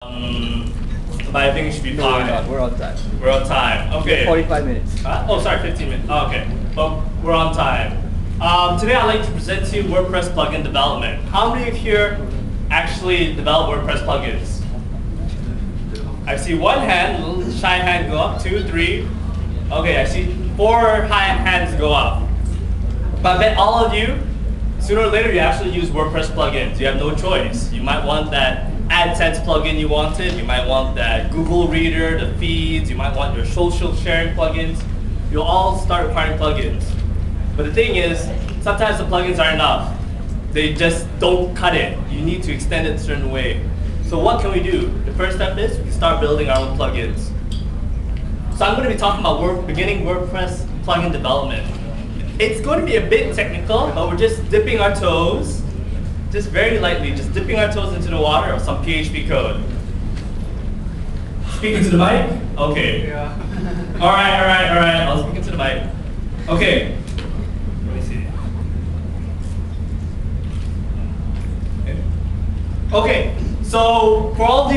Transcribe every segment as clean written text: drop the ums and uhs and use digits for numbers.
But I think it should be fine. We're on time. We're on time. Okay. 45 minutes. Oh, sorry, 15 minutes. Oh, okay. But we're on time. Today I'd like to present to you WordPress plugin development. How many of you here actually develop WordPress plugins? I see one hand, a little shy hand go up, 2, 3. Okay, I see 4 high hands go up. But I bet all of you, sooner or later, you actually use WordPress plugins. You have no choice. You might want that AdSense plugin you wanted. You might want that Google Reader, the feeds. You might want your social sharing plugins. You'll all start requiring plugins. But the thing is, sometimes the plugins are enough. They just don't cut it. You need to extend it a certain way. So what can we do? The first step is we start building our own plugins. So I'm going to be talking about beginning WordPress plugin development. It's going to be a bit technical, but we're just dipping our toes, just very lightly, just dipping our toes into the water of some PHP code. Speaking to the mic? Okay. Yeah. All right. I'll speak into the mic. Okay. Let me see. Okay. So for all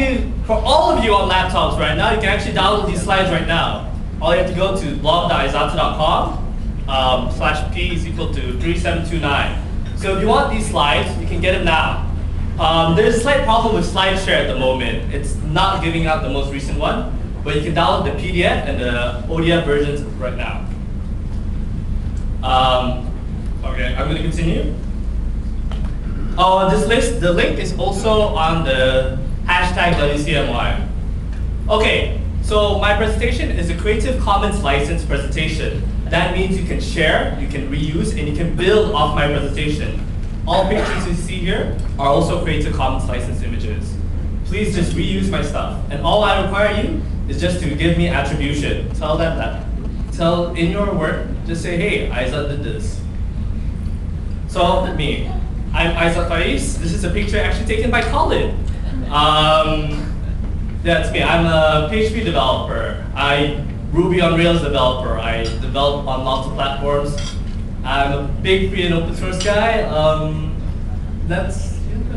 of you on laptops right now, you can actually download these slides right now. All you have to go to blog.aizat.com. /p is equal to 3729. So if you want these slides, you can get them now. There's a slight problem with SlideShare at the moment. It's not giving out the most recent one, but you can download the PDF and the ODF versions right now. Okay, I'm going to continue. Oh, the link is also on the hashtag WCMY. Okay, so my presentation is a Creative Commons license presentation. That means you can share, you can reuse, and you can build off my presentation. All pictures you see here are also Creative Commons licensed images. Please just reuse my stuff. And all I require you is just to give me attribution. Tell them that. Tell in your work, just say, hey, Aizat did this. So me, I'm Aizat Faiz. This is a picture actually taken by Colin. That's me. I'm a PHP developer. Ruby on Rails developer. I develop on lots of platforms. I'm a big free and open source guy. That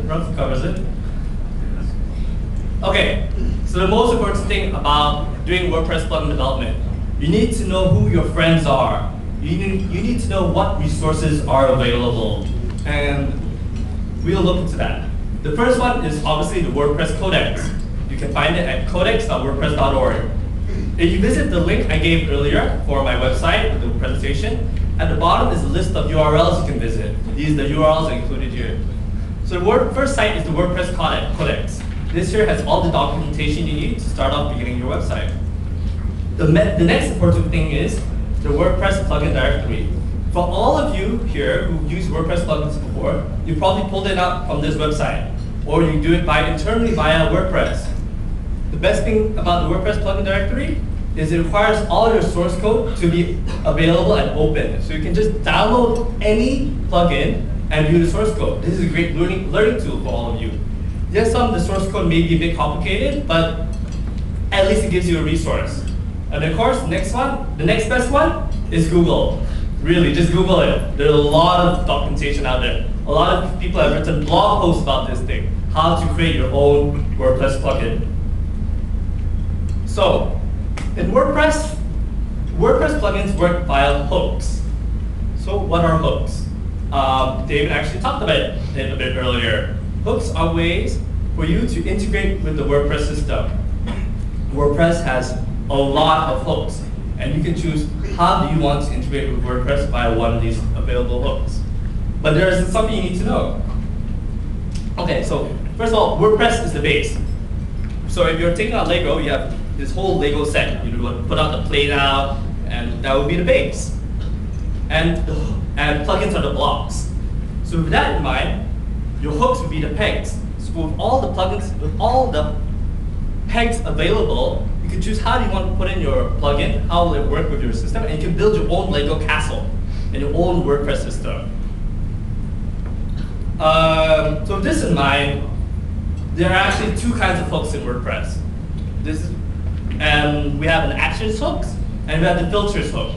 roughly covers it. Okay, so the most important thing about doing WordPress plugin development, you need to know who your friends are. You need to know what resources are available. And we'll look into that. The first one is obviously the WordPress Codex. You can find it at codex.wordpress.org. If you visit the link I gave earlier for my website with the presentation, at the bottom is a list of URLs you can visit. These are the URLs are included here. So the first site is the WordPress Codex. This here has all the documentation you need to start off beginning your website. The next important thing is the WordPress plugin directory. For all of you here who use WordPress plugins before, you probably pulled it out from this website, or you do it internally via WordPress. The best thing about the WordPress plugin directory is it requires all your source code to be available and open. So you can just download any plugin and view the source code. This is a great learning tool for all of you. Yes, some of the source code may be a bit complicated, but at least it gives you a resource. And of course, the next best one is Google. Really, just Google it. There's a lot of documentation out there. A lot of people have written blog posts about this thing, how to create your own WordPress plugin. So, in WordPress plugins work via hooks. So what are hooks? David actually talked about it a bit earlier. Hooks are ways for you to integrate with the WordPress system. WordPress has a lot of hooks, and you can choose how do you want to integrate with WordPress via one of these available hooks. But there is something you need to know. Okay, so first of all, WordPress is the base. So if you're taking out Lego, you have this whole Lego set. You would put out the plane out, and that would be the base. And plugins are the blocks. So with that in mind, your hooks would be the pegs. So with all the plugins, with all the pegs available, you can choose how do you want to put in your plugin, how will it work with your system, and you can build your own Lego castle and your own WordPress system. So with this in mind, there are actually 2 kinds of hooks in WordPress. We have an actions hook, and we have the filters hook.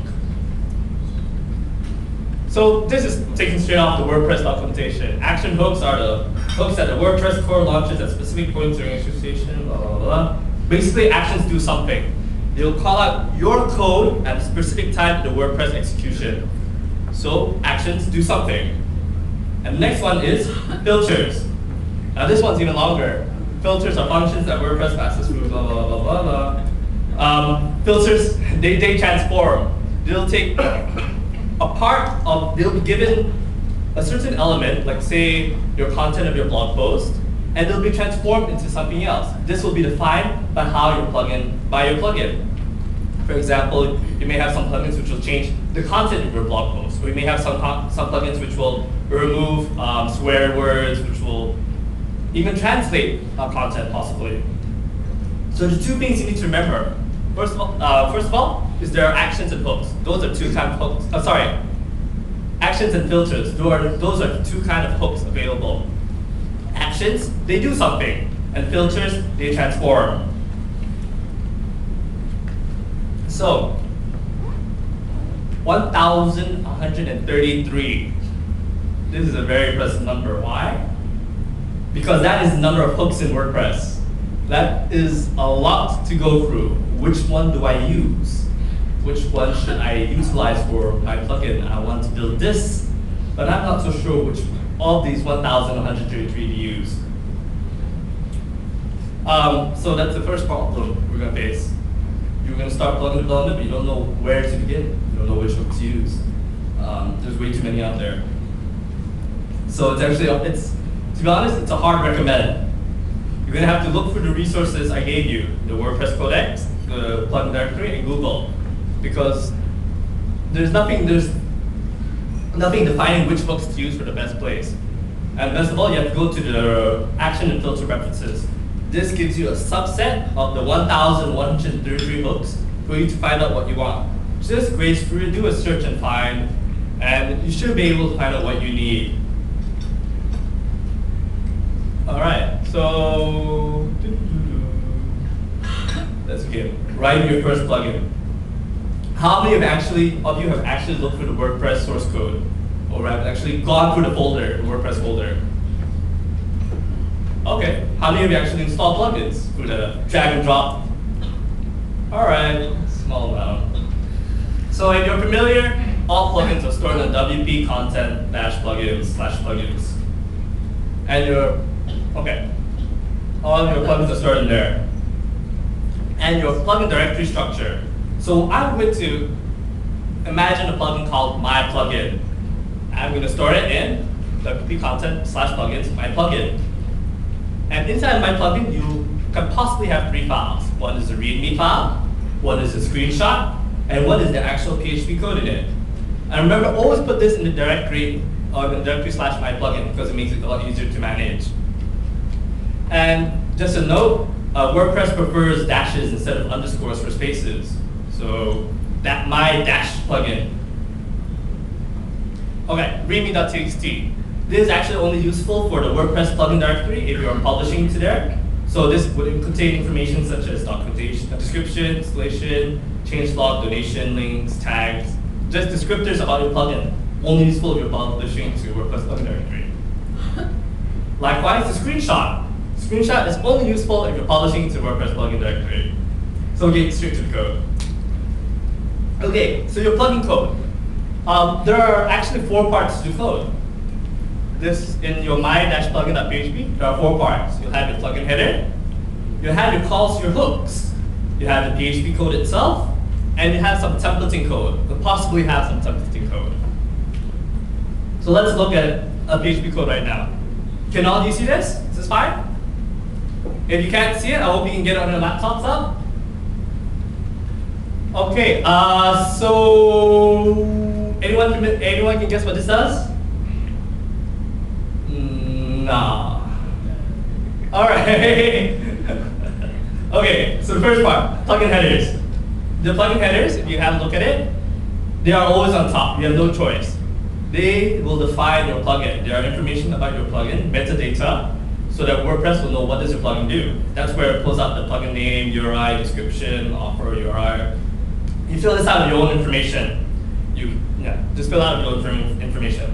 So this is taken straight off the WordPress documentation. Action hooks are the hooks that the WordPress core launches at specific points during execution, blah, blah, blah. Basically, actions do something. They'll call out your code at a specific time in the WordPress execution. So, actions do something. And the next one is filters. Now this one's even longer. Filters are functions that WordPress passes through, blah, blah, blah, blah, blah. Filters, they transform. They'll take they'll be given a certain element, like say your content of your blog post, and they'll be transformed into something else. This will be defined by your plugin. For example, you may have some plugins which will change the content of your blog post, or you may have some plugins which will remove swear words, which will even translate content possibly. So the two things you need to remember. First of all, is there are actions and hooks. Those are two kinds of hooks. Actions and filters. Those are two kinds of hooks available. Actions, they do something, and filters, they transform. So, 1,133. This is a very impressive number. Why? Because that is the number of hooks in WordPress. That is a lot to go through. Which one do I use? Which one should I utilize for my plugin? I want to build this, but I'm not so sure which of these 1,133 to use. So that's the first problem we're going to face. You're going to start plugin development, but you don't know where to begin. You don't know which hook to use. There's way too many out there. So to be honest, it's a hard recommend. You're going to have to look for the resources I gave you, the WordPress Codex, the plugin directory, and Google, because there's nothing defining which hooks to use for the best place. And best of all, you have to go to the action and filter references. This gives you a subset of the 1,133 hooks for you to find out what you want. Just gracefully do a search and find, and you should be able to find out what you need. All right, so let's begin. Write your first plugin. How many of you have actually looked through the WordPress source code, or have actually gone through the folder, the WordPress folder? Okay, how many of you actually installed plugins through the drag and drop? All right, small amount. So if you're familiar, all plugins are stored in WP content -plugins/plugins. And all of your plugins are stored in there. And your plugin directory structure. So I'm going to imagine a plugin called my plugin. I'm going to store it in WP content/plugins, my plugin. And inside my plugin, you can possibly have three files. One is a README file, one is a screenshot, and one is the actual PHP code in it. And remember, always put this in the directory, or the directory/my plugin, because it makes it a lot easier to manage. And just a note, WordPress prefers dashes instead of underscores for spaces. So that my dash plugin. Okay, readme.txt. This is actually only useful for the WordPress plugin directory if you're publishing to there. So this would contain information such as documentation, description, installation, changelog, donation, links, tags, just descriptors about your plugin. Only useful if you're publishing to WordPress plugin directory. Likewise, the screenshot. Screenshot is only useful if you're publishing to WordPress plugin directory. So get straight to the code. Okay, so your plugin code. There are actually 4 parts to code. This in your my-plugin.php, there are 4 parts. You'll have your plugin header, you have your calls to your hooks, you have the PHP code itself, and you have some templating code. You'll possibly have some templating code. So let's look at a PHP code right now. Can all of you see this? Is this fine? If you can't see it, I hope you can get it on your laptops up. Okay, so anyone can guess what this does? Nah. All right. Okay, so the first part, plugin headers. The plugin headers, if you have a look at it, they are always on top. You have no choice. They will define your plugin. There are information about your plugin, metadata, so that WordPress will know what does your plugin do. That's where it pulls out the plugin name, URI, description, offer, URI. You fill this out with your own information. Just fill out your own information.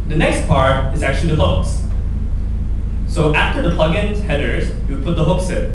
The next part is actually the hooks. So after the plugin headers, you put the hooks in.